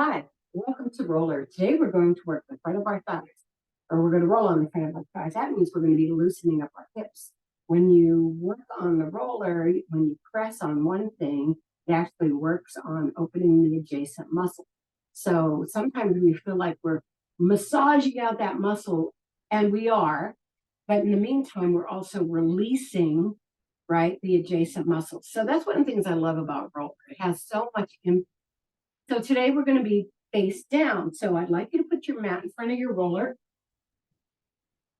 Hi, welcome to Roller. Today we're going to work the front of our thighs, or we're going to roll on the front of our thighs. That means we're going to be loosening up our hips. When you work on the roller, when you press on one thing, it actually works on opening the adjacent muscle. So sometimes we feel like we're massaging out that muscle, and we are, but in the meantime, we're also releasing, right, the adjacent muscles. So that's one of the things I love about roller. It has so much so today we're going to be face down. So I'd like you to put your mat in front of your roller.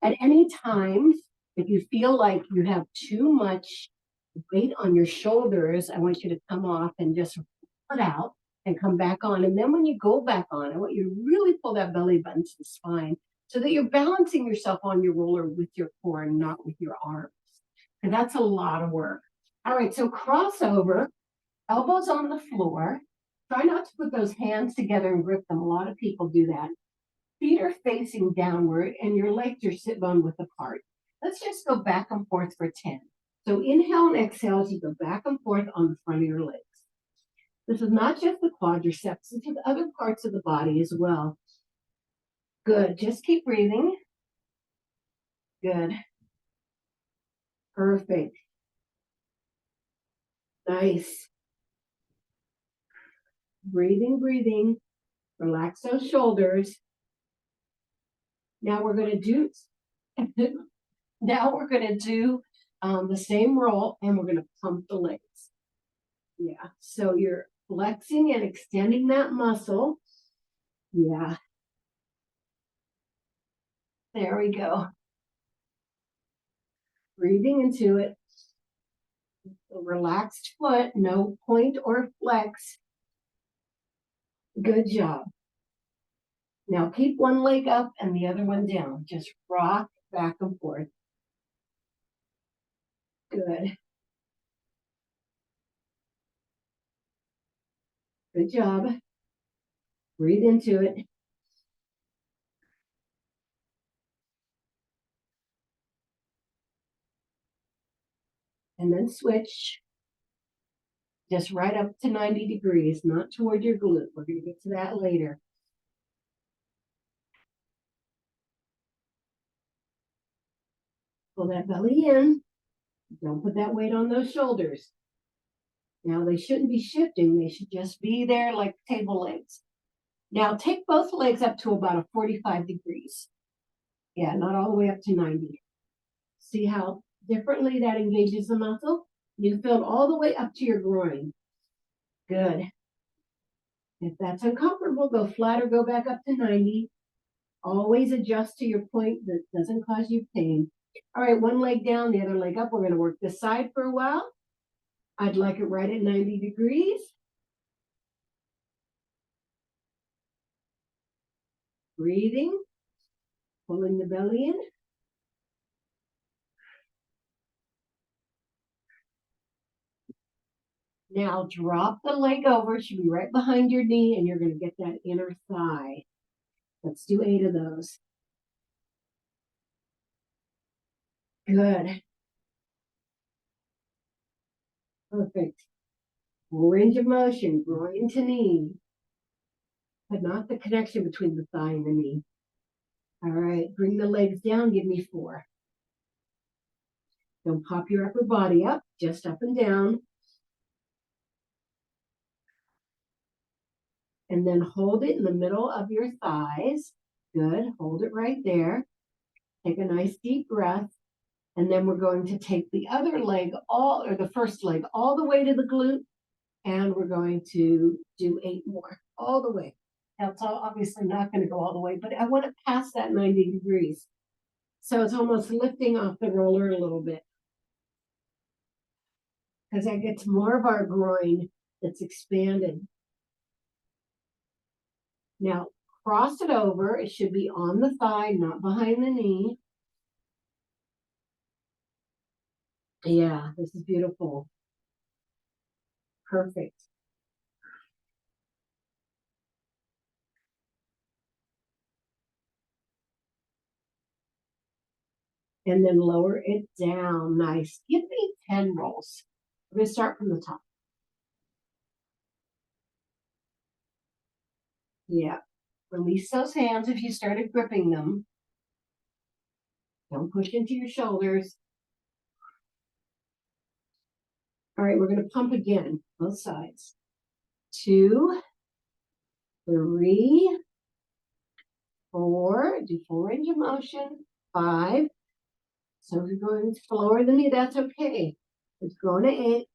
At any time, if you feel like you have too much weight on your shoulders, I want you to come off and just put out and come back on. And then when you go back on, I want you to really pull that belly button to the spine so that you're balancing yourself on your roller with your core and not with your arms. And that's a lot of work. All right, so crossover, elbows on the floor. Try not to put those hands together and grip them. A lot of people do that. Feet are facing downward and your legs are sit bone width apart. Let's just go back and forth for 10. So inhale and exhale as you go back and forth on the front of your legs. This is not just the quadriceps, it's the other parts of the body as well. Good. Just keep breathing. Good. Perfect. Nice. Breathing, breathing. Relax those shoulders. Now we're going to do the same roll, and we're going to pump the legs. Yeah. So you're flexing and extending that muscle. Yeah. There we go. Breathing into it. A relaxed foot, no point or flex. Good job. Now keep one leg up and the other one down. Just rock back and forth. Good. Good job. Breathe into it. And then switch. Just right up to 90 degrees, not toward your glute. We're going to get to that later. Pull that belly in. Don't put that weight on those shoulders. Now they shouldn't be shifting. They should just be there like table legs. Now take both legs up to about a 45 degrees. Yeah, not all the way up to 90. See how differently that engages the muscle? You feel all the way up to your groin. Good. If that's uncomfortable, go flat or go back up to 90. Always adjust to your point that doesn't cause you pain. All right, one leg down, the other leg up. We're going to work this side for a while. I'd like it right at 90 degrees. Breathing, pulling the belly in. Now drop the leg over. It should be right behind your knee, and you're going to get that inner thigh. Let's do 8 of those. Good. Perfect. Range of motion, groin to knee, but not the connection between the thigh and the knee. All right, bring the legs down. Give me 4. Don't pop your upper body up, just up and down. And then hold it in the middle of your thighs. Good. Hold it right there. Take a nice deep breath. And then we're going to take the other leg, the first leg, all the way to the glute. And we're going to do 8 more, all the way. That's obviously not going to go all the way, but I want to pass that 90 degrees. So it's almost lifting off the roller a little bit. Because that gets more of our groin that's expanded. Now, cross it over. It should be on the thigh, not behind the knee. Yeah, this is beautiful. Perfect. And then lower it down. Nice. Give me 10 rolls. I'm going to start from the top. Yeah. Release those hands if you started gripping them. Don't push into your shoulders. All right, we're going to pump again, both sides. 2, 3, 4, do full range of motion. 5. So if you're going slower than me, that's okay. It's going to 8.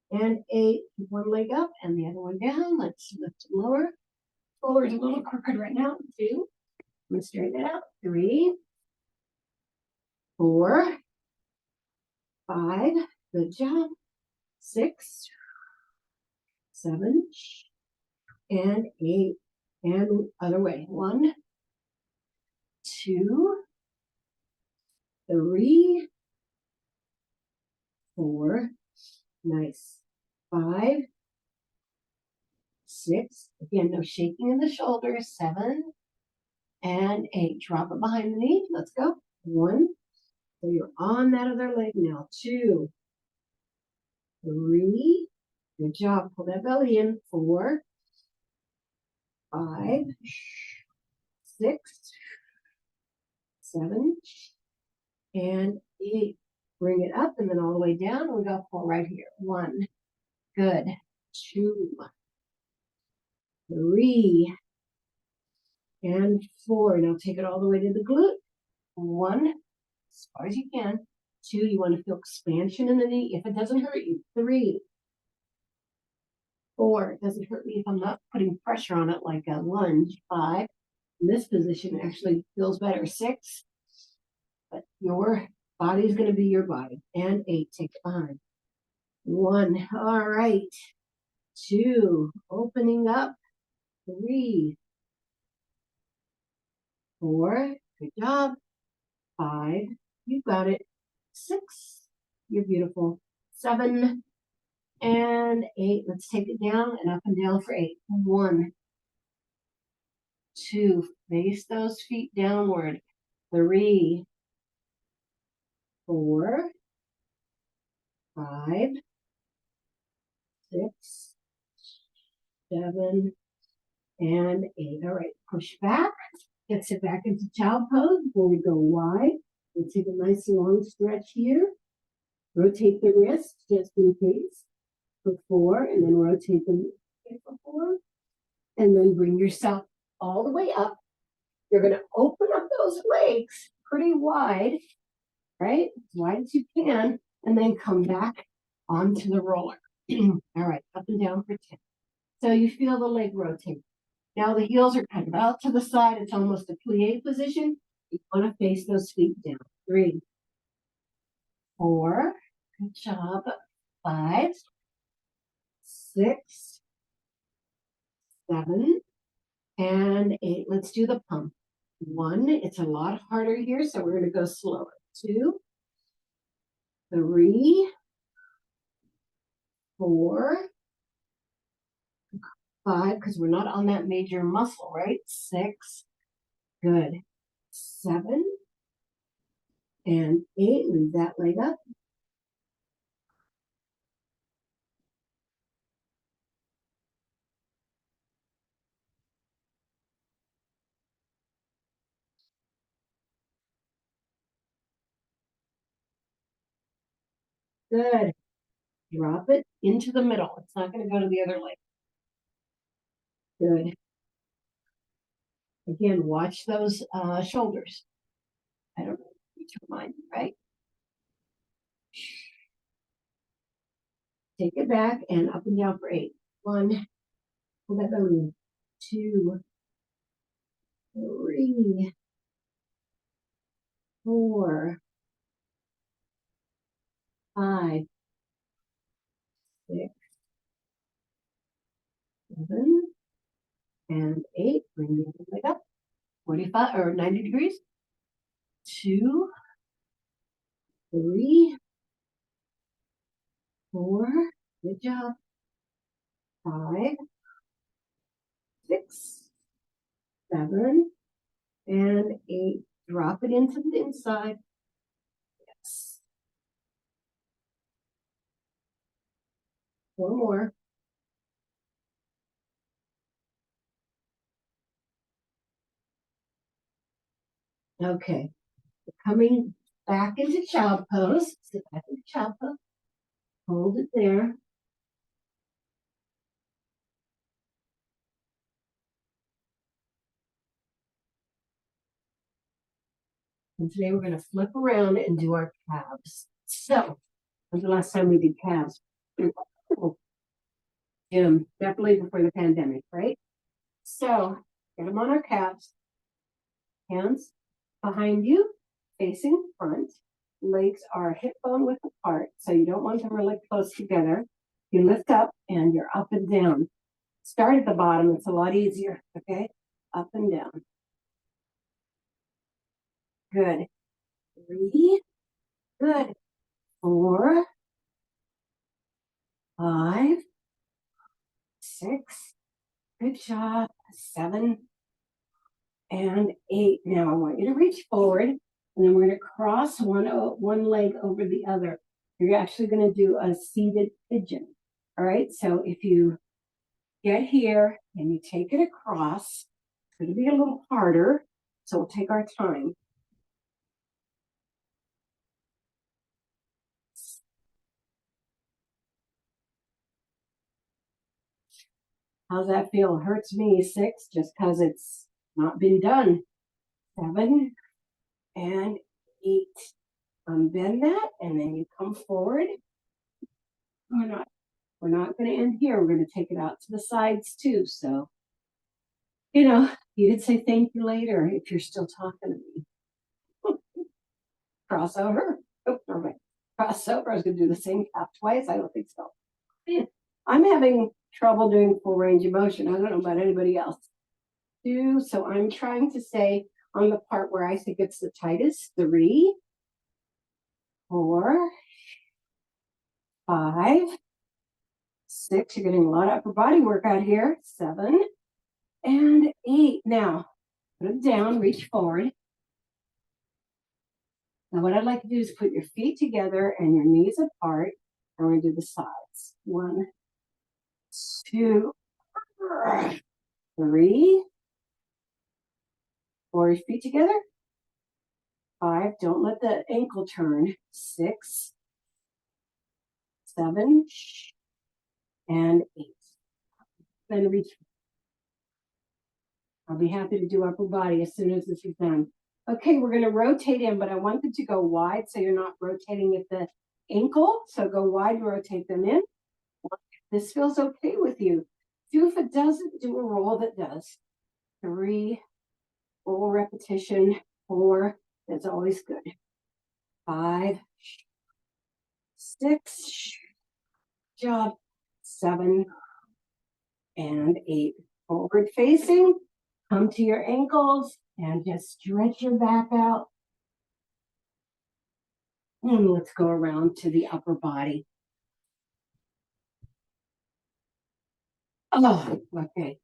And 8, keep one leg up and the other one down. Let's lift it lower. Forward a little crooked right now. 2. I'm going to straighten it out. 3, 4, 5. Good job. 6, 7, and 8. And other way. 1, 2, 3, 4. Nice. 5, 6. Again, no shaking in the shoulders. 7 and 8. Drop it behind the knee. Let's go. 1. So you're on that other leg now. 2, 3. Good job. Pull that belly in. 4, 5, 6, 7, and 8. Bring it up and then all the way down. We got 4 right here. 1. Good. 2, 3, and 4. Now take it all the way to the glute. 1, as far as you can. 2, you want to feel expansion in the knee if it doesn't hurt you. 3, 4, it doesn't hurt me if I'm not putting pressure on it like a lunge. 5, in this position actually feels better. 6, but your body is going to be your body. And 8, take it behind. 1, all right. 2, opening up. 3, 4, good job. 5, you got it. 6, you're beautiful. 7 and 8. Let's take it down and up and down for 8. 1, 2, face those feet downward. 3, 4, 5, 6, 7, and 8. All right, push back. Get it back into child pose before we go wide. We'll take a nice long stretch here. Rotate the wrist just in case for 4, and then rotate them for 4. And then bring yourself all the way up. You're going to open up those legs pretty wide, right? As wide as you can, and then come back onto the roller. All right, up and down for 10. So you feel the leg rotate. Now the heels are kind of out to the side. It's almost a plie position. You want to face those feet down. 3, 4, good job. 5, 6, 7, and 8. Let's do the pump. 1, it's a lot harder here, so we're going to go slower. 2, 3, 4, 5, because we're not on that major muscle, right? 6, good. 7 and 8. Leave that leg up. Good. Drop it into the middle. It's not going to go to the other leg. Good. Again, watch those shoulders. I don't know. Need to remind you, right? Take it back and up and down for 8. 1, pull that belly in. 2, 3, 4, 5, 6, 7, and 8. Bring the other leg up. 45 or 90 degrees. 2, 3, 4. Good job. 5, 6, 7, and 8. Drop it into the inside. Yes. 4 more. Okay, coming back into child pose. Sit back into child pose. Hold it there. And today we're going to flip around and do our calves. So, when's the last time we did calves? Definitely before the pandemic, right? So, get them on our calves. Hands behind you, facing front. Legs are hip bone width apart, so you don't want them really close together. You lift up and you're up and down. Start at the bottom, it's a lot easier, okay? Up and down. Good. 3, good. 4, 5, 6, good job. 7 and 8. Now I want you to reach forward, and then we're going to cross one leg over the other. You're actually going to do a seated pigeon. All right, so if you get here and you take it across, it's going to be a little harder, so we'll take our time. How's that feel? It hurts me. 6, just because it's not been done. 7 and 8. Unbend that, and then you come forward. We're not going to end here. We're going to take it out to the sides too. So, you could say thank you later if you're still talking to me. Crossover. Oh, perfect. Crossover. I was going to do the same calf twice. I don't think so. I'm having trouble doing full range of motion. I don't know about anybody else. So I'm trying to say on the part where I think it's the tightest, 3, 4, 5, 6. You're getting a lot of upper body work out here. 7 and 8. Now, put it down, reach forward. Now, what I'd like to do is put your feet together and your knees apart. And we're going to do the sides. 1, 2, 3. 4, your feet together. 5, don't let the ankle turn. 6, 7, and 8. Then reach. I'll be happy to do upper body as soon as this is done. Okay, we're going to rotate in, but I want them to go wide so you're not rotating at the ankle. So go wide, rotate them in. This feels okay with you. Do if it doesn't, do a roll that does. 3, roll repetition. 4, that's always good. 5, 6, job. 7 and 8. Forward facing. Come to your ankles and just stretch your back out. And let's go around to the upper body. Oh, okay.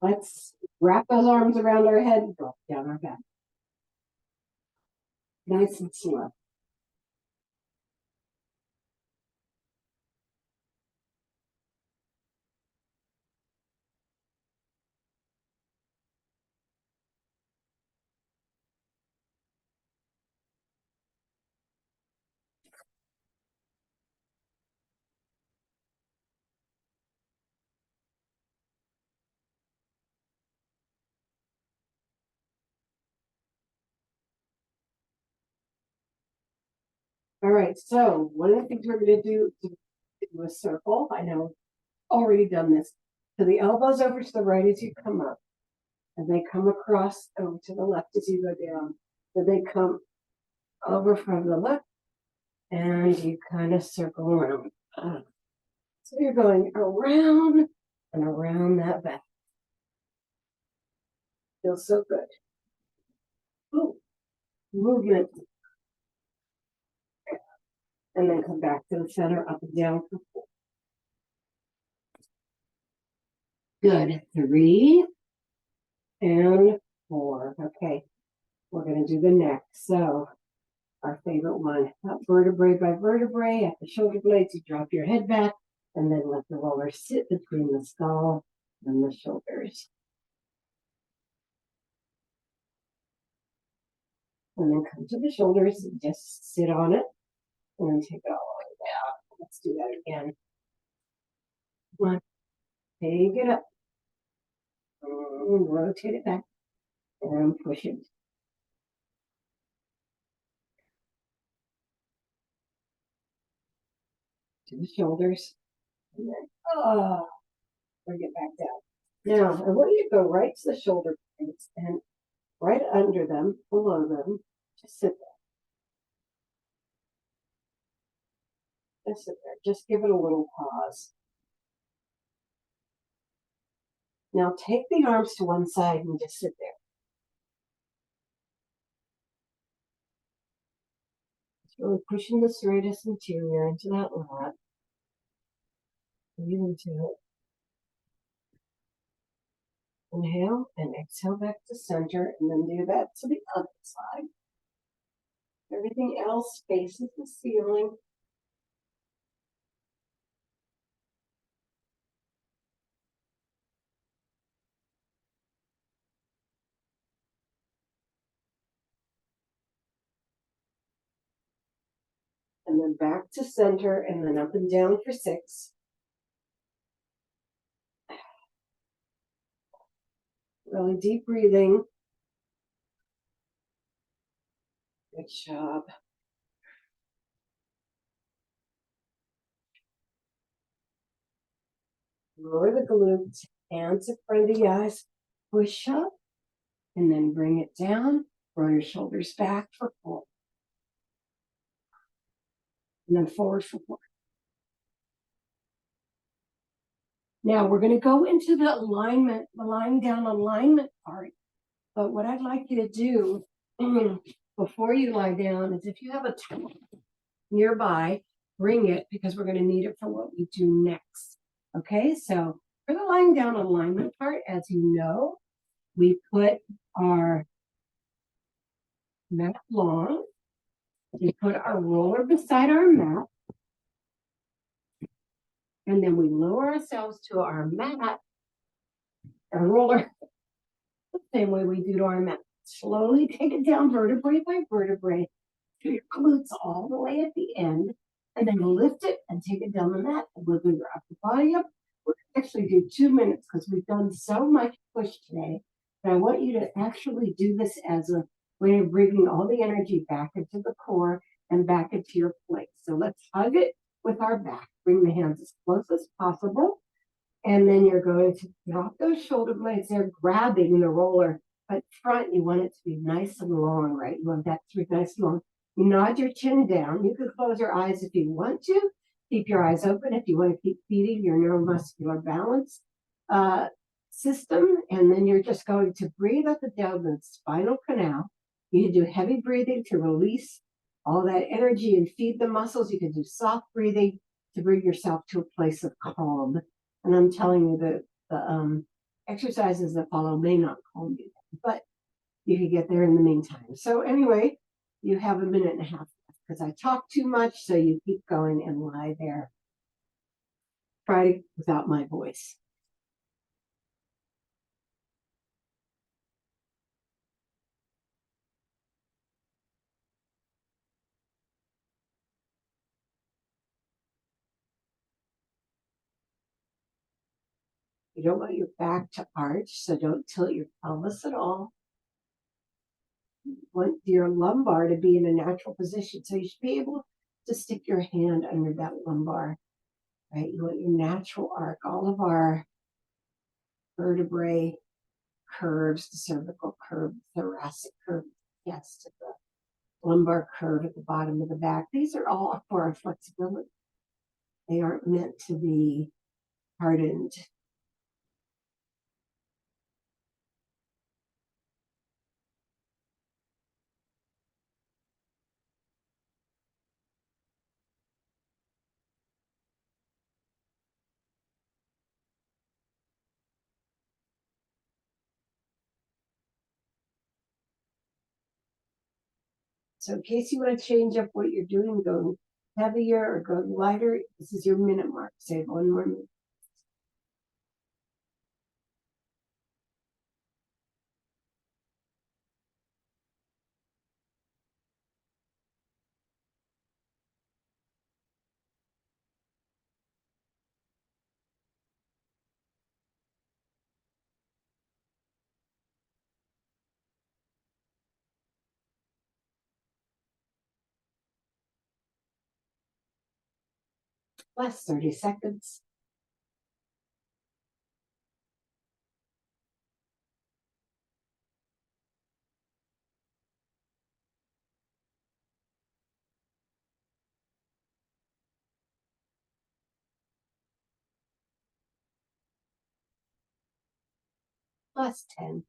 Let's wrap those arms around our head and drop down our back. Nice and slow. All right, so one of the things we're going to do is do a circle. I know already done this. So the elbows over to the right as you come up, and they come across over to the left as you go down. So they come over from the left, and you kind of circle around. So you're going around and around that back. Feels so good. Ooh, movement. And then come back to the center, up and down for 4. Good. 3 and 4. Okay. We're going to do the neck. So our favorite one, up vertebrae by vertebrae at the shoulder blades, you drop your head back and then let the roller sit between the skull and the shoulders. And then come to the shoulders and just sit on it. And then take it all the way down. Let's do that again. One, take it up. And rotate it back. And push it. To the shoulders. And then, bring it back down. Now, I want you to go right to the shoulder blades and right under them, below them, just sit there. Just sit there. Just give it a little pause. Now take the arms to one side and just sit there. Just really pushing the serratus anterior into that lat. Breathe into it. Inhale and exhale back to center, and then do that to the other side. Everything else faces the ceiling. And then back to center, and then up and down for 6. Really deep breathing. Good job. Lower the glutes, hands in front of the eyes, push up, and then bring it down. Roll your shoulders back for 4. And then forward for 4. Now we're going to go into the alignment, the lying down alignment part. But what I'd like you to do before you lie down is if you have a towel nearby, bring it because we're going to need it for what we do next. Okay, so for the lying down alignment part, as you know, we put our mat long. We put our roller beside our mat. And then we lower ourselves to our mat, our roller, the same way we do to our mat. Slowly take it down vertebrae by vertebrae to your glutes all the way at the end. And then lift it and take it down the mat and wiggle your upper body up. We're going to actually do 2 minutes because we've done so much push today. But I want you to actually do this as a way of bringing all the energy back into the core and back into your place. So let's hug it with our back. Bring the hands as close as possible. And then you're going to drop those shoulder blades there, grabbing the roller. But front, you want it to be nice and long, right? You want that to be nice and long. You nod your chin down. You can close your eyes if you want to. Keep your eyes open if you want to keep feeding your neuromuscular balance system. And then you're just going to breathe up and down the spinal canal. You can do heavy breathing to release all that energy and feed the muscles. You can do soft breathing to bring yourself to a place of calm. And I'm telling you that the exercises that follow may not calm you, but you can get there in the meantime. So anyway, you have a minute and a half because I talk too much, so you keep going and lie there. Try without my voice. You don't want your back to arch, so don't tilt your pelvis at all. You want your lumbar to be in a natural position, so you should be able to stick your hand under that lumbar, right? You want your natural arc. All of our vertebrae curves, the cervical curve, thoracic curve, yes, to the lumbar curve at the bottom of the back. These are all for our flexibility. They aren't meant to be hardened. So in case you want to change up what you're doing, go heavier or go lighter, this is your minute mark. Save 1 more minute. Last 30 seconds. Last 10.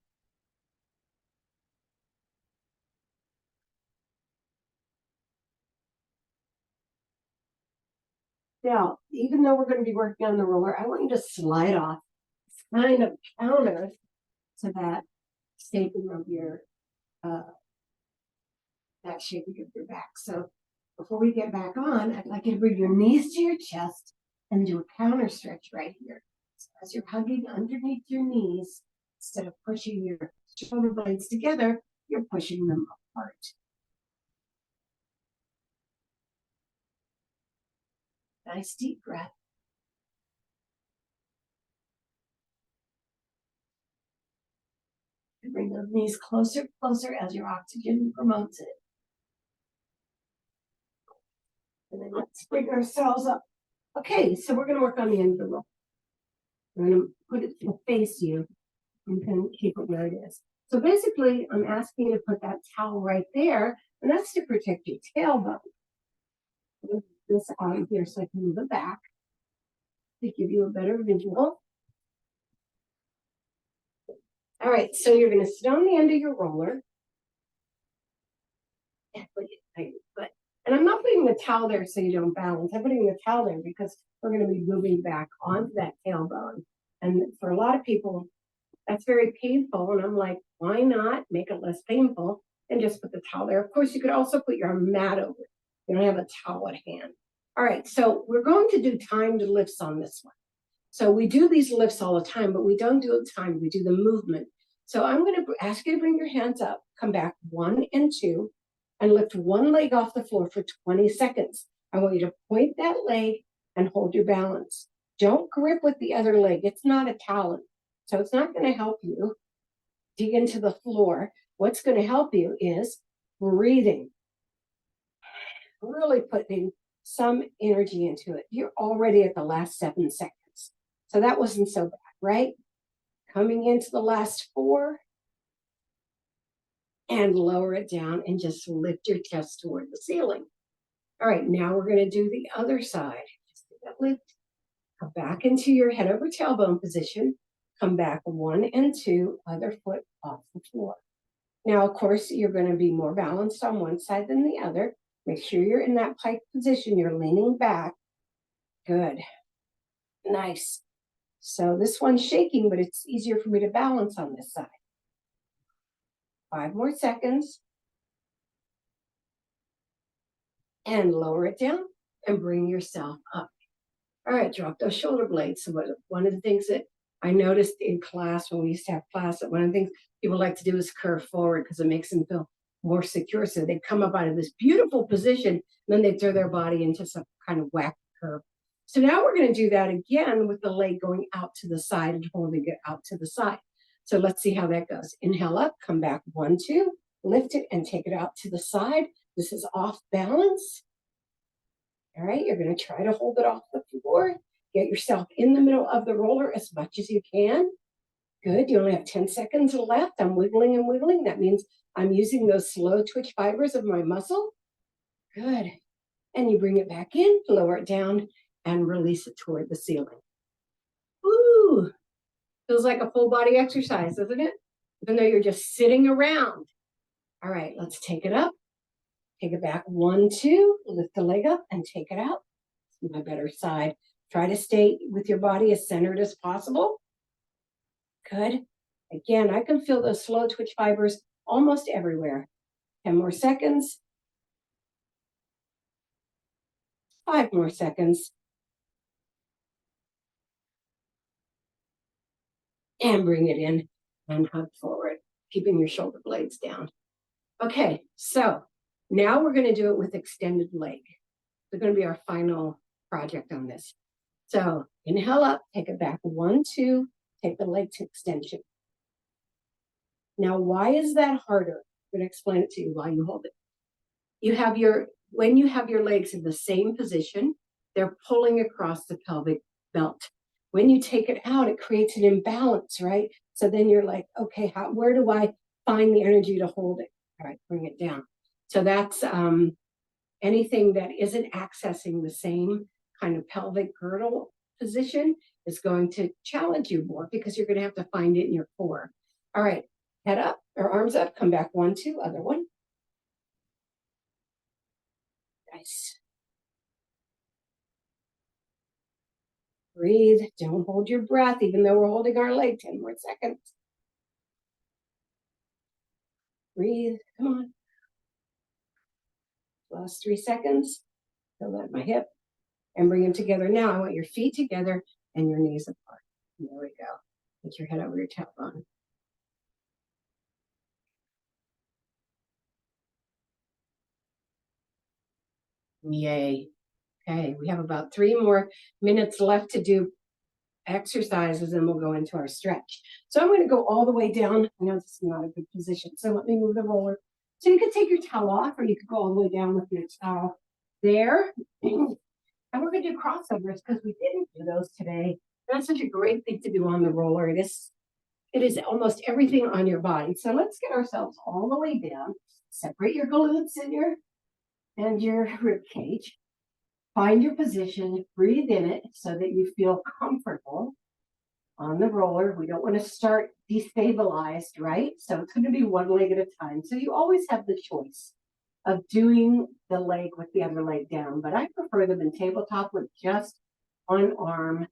Now, even though we're going to be working on the roller, I want you to slide off, kind of counter to that shaping of your that shaping of your back. So before we get back on, I'd like you to bring your knees to your chest and do a counter stretch right here. So as you're hugging underneath your knees, instead of pushing your shoulder blades together, you're pushing them apart. Nice deep breath. And bring those knees closer, closer as your oxygen promotes it. And then let's bring ourselves up. Okay, so we're going to work on the end of the rope. We're going to put it to face you. You can keep it where it is. So basically, I'm asking you to put that towel right there, and that's to protect your tailbone. Move this out of here so I can move it back to give you a better visual. All right, so you're going to sit on the end of your roller. And I'm not putting the towel there so you don't balance. I'm putting the towel there because we're going to be moving back onto that tailbone. And for a lot of people, that's very painful. And I'm like, why not make it less painful and just put the towel there? Of course, you could also put your mat over it. You don't have a towel at hand. All right, so we're going to do timed lifts on this one. So we do these lifts all the time, but we don't do it timed. We do the movement. So I'm going to ask you to bring your hands up, come back 1 and 2, and lift one leg off the floor for 20 seconds. I want you to point that leg and hold your balance. Don't grip with the other leg. It's not a talon. So it's not going to help you dig into the floor. What's going to help you is breathing. Really putting some energy into it. You're already at the last 7 seconds. So that wasn't so bad, right? Coming into the last 4. And lower it down and just lift your chest toward the ceiling. All right, now we're going to do the other side. Just do that lift. Come back into your head over tailbone position. Come back 1 and 2, other foot off the floor. Now, of course, you're going to be more balanced on one side than the other. Make sure you're in that pike position. You're leaning back. Good. Nice. So this one's shaking, but it's easier for me to balance on this side. 5 more seconds. And lower it down and bring yourself up. All right, drop those shoulder blades. So one of the things that I noticed in class, when we used to have class, that one of the things people like to do is curve forward because it makes them feel more secure. So they come up out of this beautiful position, and then they throw their body into some kind of whack curve. So now we're going to do that again with the leg going out to the side and holding it out to the side. So let's see how that goes. Inhale up, come back 1, 2, lift it and take it out to the side. This is off balance. All right, you're going to try to hold it off the floor. Get yourself in the middle of the roller as much as you can. Good, you only have 10 seconds left. I'm wiggling and wiggling. That means I'm using those slow twitch fibers of my muscle. Good. And you bring it back in, lower it down, and release it toward the ceiling. Ooh, feels like a full body exercise, doesn't it? Even though you're just sitting around. All right, let's take it up. Take it back 1, 2, lift the leg up and take it out. My better side. Try to stay with your body as centered as possible. Good. Again, I can feel those slow twitch fibers almost everywhere. 10 more seconds. 5 more seconds. And bring it in and hug forward, keeping your shoulder blades down. Okay, so now we're going to do it with extended leg. It's going to be our final project on this. So inhale up, take it back 1, 2, take the leg to extension. Now, why is that harder? I'm going to explain it to you while you hold it. When you have your legs in the same position, they're pulling across the pelvic belt. When you take it out, it creates an imbalance, right? So then you're like, okay, where do I find the energy to hold it? All right, bring it down. So that's anything that isn't accessing the same kind of pelvic girdle position is going to challenge you more because you're going to have to find it in your core. All right, head up or arms up, come back 1, 2, other one. Nice. Breathe, don't hold your breath, even though we're holding our leg. 10 more seconds. Breathe, come on. Last 3 seconds. Feel that in my hip. And bring them together. Now I want your feet together and your knees apart. There we go. Put your head over your tailbone. Yay. Okay, we have about 3 more minutes left to do exercises and we'll go into our stretch. So I'm going to go all the way down. I know this is not a good position, so let me move the roller. So you can take your towel off or you could go all the way down with your towel there. And we're going to do crossovers because we didn't do those today. That's such a great thing to do on the roller. It is almost everything on your body. So let's get ourselves all the way down. Separate your glutes and your rib cage. Find your position, breathe in it so that you feel comfortable on the roller. We don't want to start destabilized, right? So it's going to be one leg at a time. So you always have the choice of doing the leg with the other leg down, but I prefer them in tabletop with just one arm,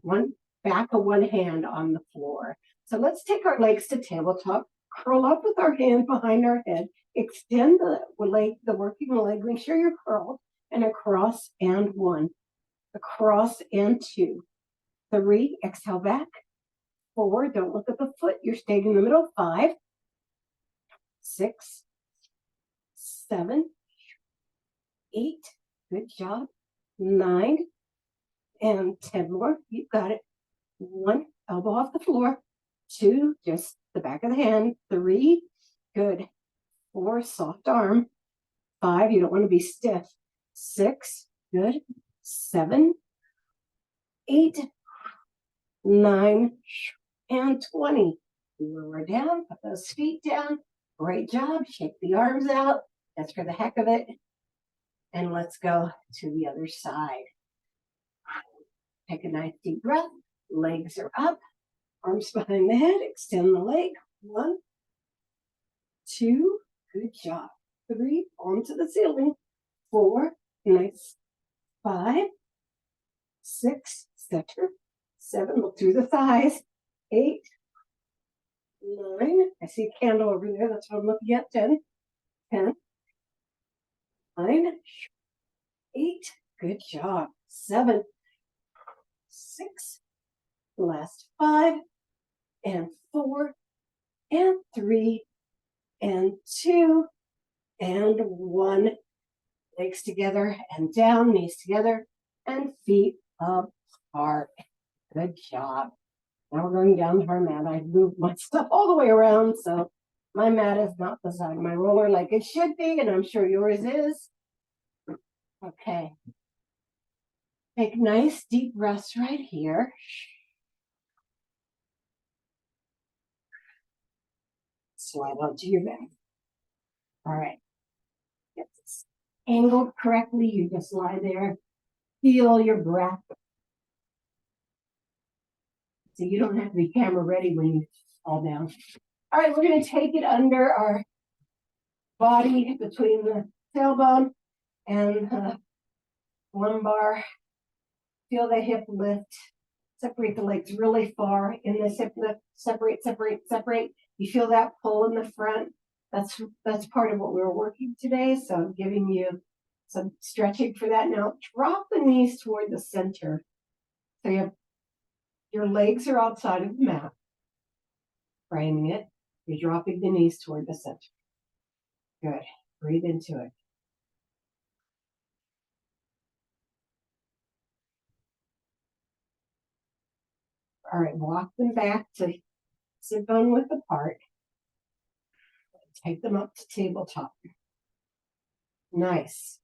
one back of one hand on the floor. So let's take our legs to tabletop, curl up with our hand behind our head, extend the leg, the working leg, make sure you're curled, and across and 1, across and 2, 3, exhale back, 4, don't look at the foot, you're staying in the middle, 5, 6, 7, 8, good job, 9, and 10 more, you got it, 1, elbow off the floor, 2, just the back of the hand, 3, good, 4, soft arm, 5, you don't want to be stiff, 6, good, 7, 8, 9, and 20. Lower down, put those feet down. Great job. Shake the arms out. That's for the heck of it. And let's go to the other side. Take a nice deep breath. Legs are up. Arms behind the head. Extend the leg. 1, 2. Good job. 3. Arm to the ceiling. 4. Nice. 5. 6. Center. 7. Look through the thighs. 8. 9. I see a candle over there. That's what I'm looking at. 10. 10. 9. 8. Good job. 7. 6. Last 5. And 4. And 3. And 2. And 1. Legs together and down. Knees together. And feet apart. Good job. Now we're going down to our mat. I moved my stuff all the way around, so my mat is not beside my roller like it should be, and I'm sure yours is. Okay. Take nice deep breaths right here. Slide onto your back. All right. Get this angled correctly. You just lie there. Feel your breath. So you don't have to be camera ready when you fall down. All right, we're going to take it under our body between the tailbone and the lumbar. Feel the hip lift. Separate the legs really far in this hip lift. Separate, separate, separate. You feel that pull in the front. That's part of what we were working today. So I'm giving you some stretching for that. Now drop the knees toward the center. So you have your legs are outside of the mat. Framing it. You're dropping the knees toward the center. Good. Breathe into it. All right, walk them back to sit bone width apart. Take them up to tabletop. Nice.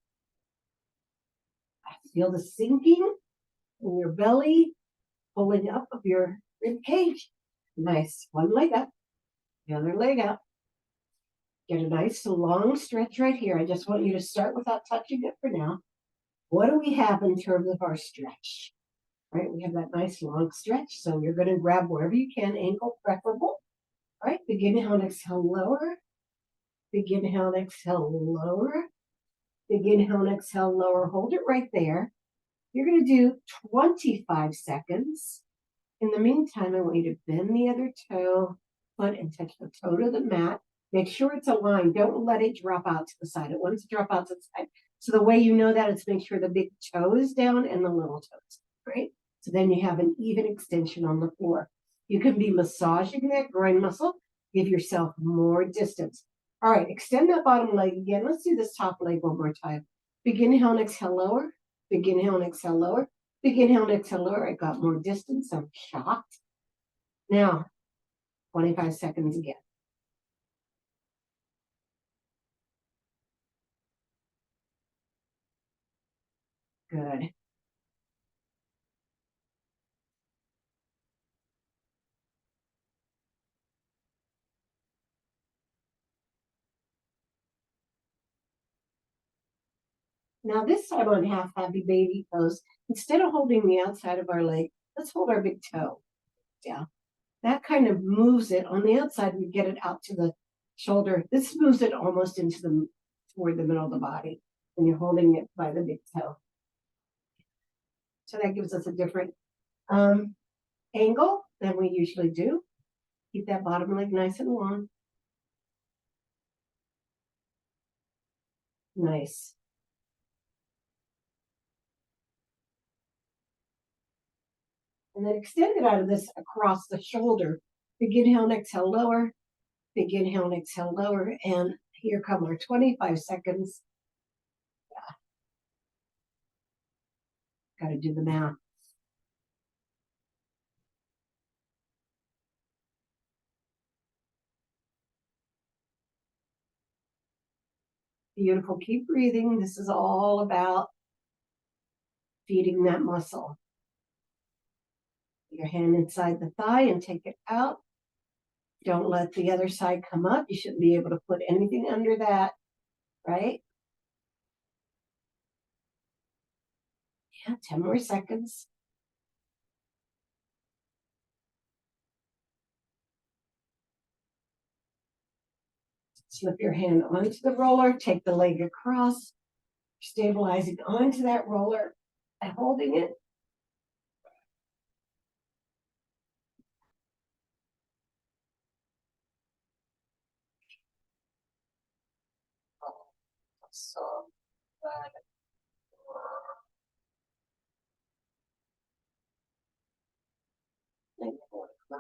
Feel the sinking in your belly, pulling up of your rib cage. Nice. One leg up, the other leg up. Get a nice long stretch right here. I just want you to start without touching it for now. What do we have in terms of our stretch? Right, we have that nice long stretch. So you're going to grab wherever you can, ankle preferable. All right, begin, inhale, and exhale, lower. Begin, inhale, and exhale, lower. Begin, inhale, and exhale, lower. Hold it right there. You're going to do 25 seconds. In the meantime, I want you to bend the other toe, foot, and touch the toe to the mat. Make sure it's aligned. Don't let it drop out to the side. It wants to drop out to the side. So the way you know that is make sure the big toe is down and the little toes, right? So then you have an even extension on the floor. You can be massaging that groin muscle. Give yourself more distance. All right, extend that bottom leg again. Let's do this top leg one more time. Begin, inhale, and exhale, lower. Begin, inhale, and exhale, lower. Begin, inhale, and exhale, lower. I got more distance. I'm shocked. Now, 25 seconds again. Good. Now this time on half happy baby pose, instead of holding the outside of our leg, let's hold our big toe down. That kind of moves it. On the outside, we get it out to the shoulder. This moves it almost into the toward the middle of the body when you're holding it by the big toe. So that gives us a different angle than we usually do. Keep that bottom leg nice and long. Nice. And then extend it out of this across the shoulder. Begin, inhale, and exhale, lower. Begin, inhale, and exhale, lower. And here come our 25 seconds. Got to do the math. Beautiful. Keep breathing. This is all about feeding that muscle. Your hand inside the thigh and take it out. Don't let the other side come up. You shouldn't be able to put anything under that, right? Yeah, 10 more seconds. Slip your hand onto the roller, take the leg across, stabilizing onto that roller and holding it. So good.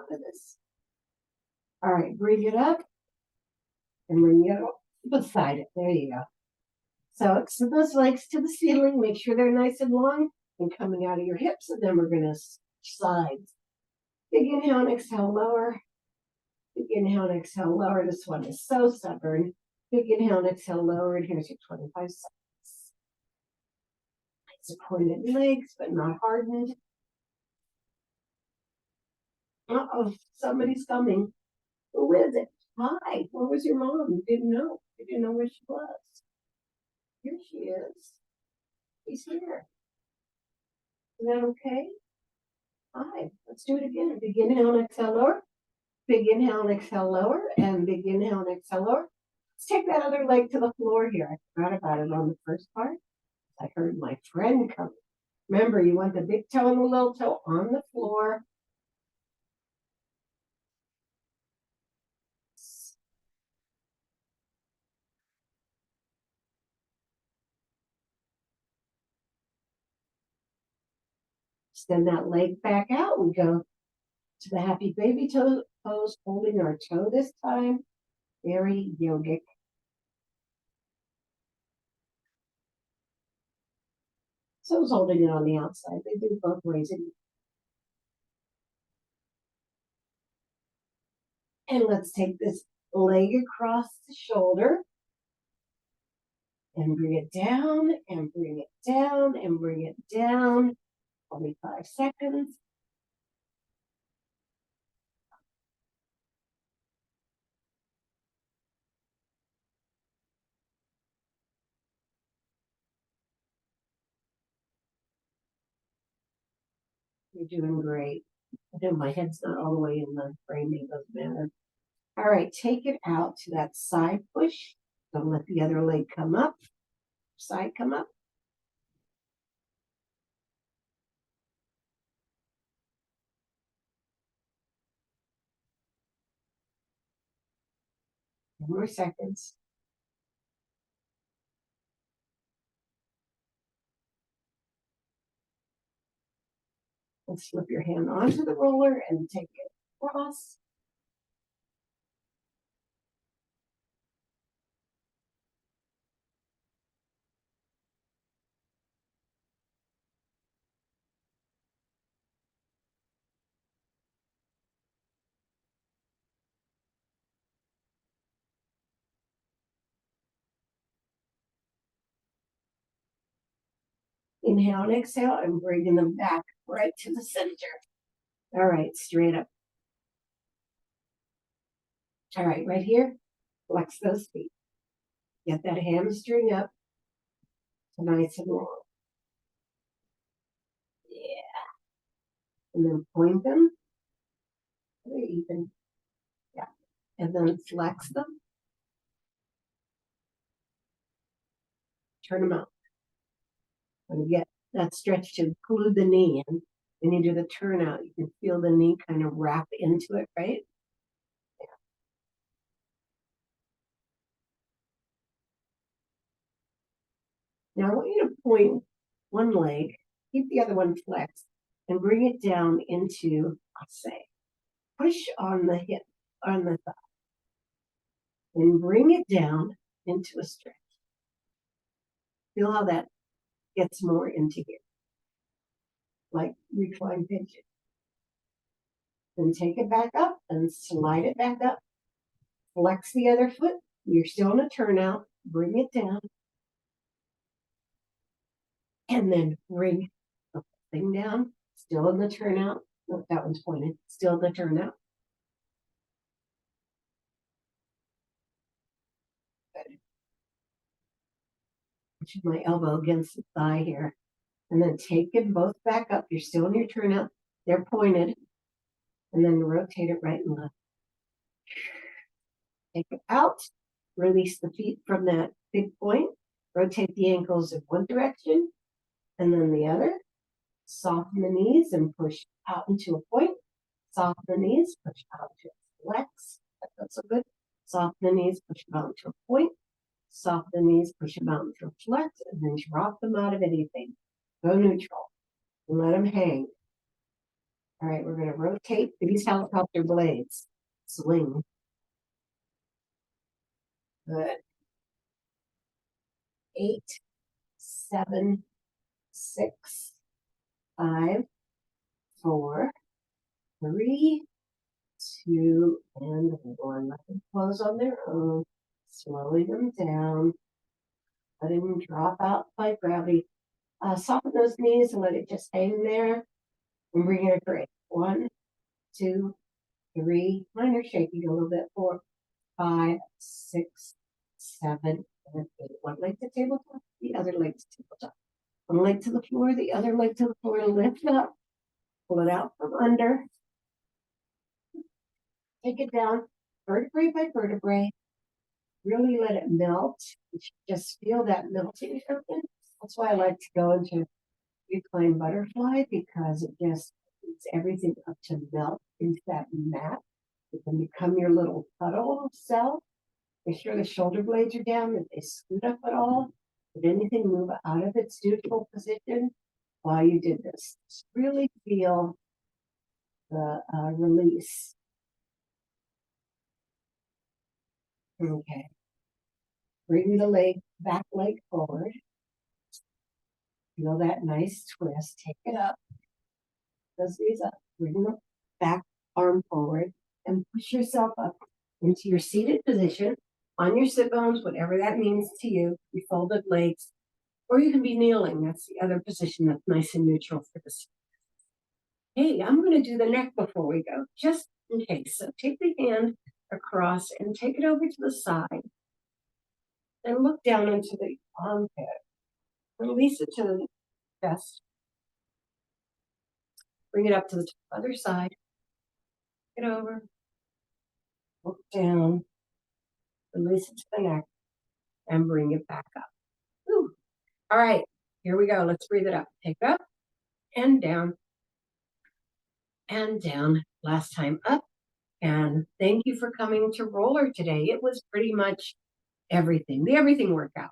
This. All right, bring it up and bring it beside it. There you go. So extend those legs to the ceiling. Make sure they're nice and long and coming out of your hips. And then we're going to switch sides. Big inhale and exhale, lower. Big inhale and exhale, lower. This one is so stubborn. Big inhale and exhale, lower. And here's your 25 seconds. Supported legs, but not hardened. Uh-oh, somebody's coming. Who is it? Hi, where was your mom? You didn't know. You didn't know where she was. Here she is. She's here. Is that okay? Hi, let's do it again. Big inhale and exhale, lower. Big inhale and exhale, lower. And big inhale and exhale, lower. Let's take that other leg to the floor here. I forgot about it on the first part. I heard my friend coming. Remember, you want the big toe and the little toe on the floor. Extend that leg back out. We go to the happy baby toe pose, holding our toe this time. Very yogic. So is holding it on the outside. They do both ways. And let's take this leg across the shoulder. and bring it down and bring it down and bring it down. Only 5 seconds. You're doing great. I know my head's not all the way in the framing, doesn't matter. All right, take it out to that side push. Don't let the other leg come up. Side come up. More seconds. And slip your hand onto the roller and take it across. Inhale and exhale and bringing them back right to the center. All right, straight up. All right here, flex those feet. Get that hamstring up nice and long. Yeah. And then point them. Even. Yeah. And then flex them. Turn them out. When you get that stretch to glue the knee in, then you do the turnout. You can feel the knee kind of wrap into it, right? Now I want you to point one leg, keep the other one flexed, and bring it down into, I'll say, push on the hip, on the thigh, and bring it down into a stretch. Feel how that gets more into here, like recline pigeon. Then take it back up and slide it back up. Flex the other foot. You're still in a turnout. Bring it down. And then bring the thing down. Still in the turnout. Look, that one's pointed. Still in the turnout. Good. Push my elbow against the thigh here. And then take them both back up. You're still in your turnout. They're pointed. And then rotate it right and left. Take it out. Release the feet from that big point. Rotate the ankles in one direction and then the other. Soften the knees and push out into a point. Soften the knees, push out to a flex. That's so good. Soften the knees, push them out to a point. Soften the knees, push them out into a flex, and then drop them out of anything. Go neutral. And let them hang. All right, we're going to rotate these helicopter blades. Swing. Good. 8, 7, 6, 5, 4, 3, 2, and 1. Let them close on their own. Slowing them down. Letting them drop out by gravity. Soften those knees and let it just hang there. And bring it a break. 1, 2, 3. Mine are shaking a little bit. 4, 5, 6, 7, and 8. One leg to tabletop, the other leg to tabletop. One leg to the floor, the other leg to the floor. Lift up. Pull it out from under. Take it down, vertebrae by vertebrae. Really let it melt. You should just feel that melting happen. That's why I like to go into recline butterfly, because it just needs everything up to melt into that mat. It can become your little puddle cell. Make sure the shoulder blades are down, that they scoot up at all. Did anything move out of its neutral position while you did this? Just really feel the release. Okay. Bring the back leg forward. Feel that nice twist. Take it up. Those knees up. Bring the back arm forward and push yourself up into your seated position. on your sit bones, whatever that means to you, your folded legs, or you can be kneeling. That's the other position that's nice and neutral for this. Hey, I'm going to do the neck before we go, just in case. So take the hand across and take it over to the side. And look down into the armpit. Release it to the chest. Bring it up to the other side. Get over. Look down. Release it to the neck. And bring it back up. Whew. All right, here we go. Let's breathe it up. Take it up and down. And down. Last time up. And thank you for coming to roller today. It was pretty much everything, the everything workout.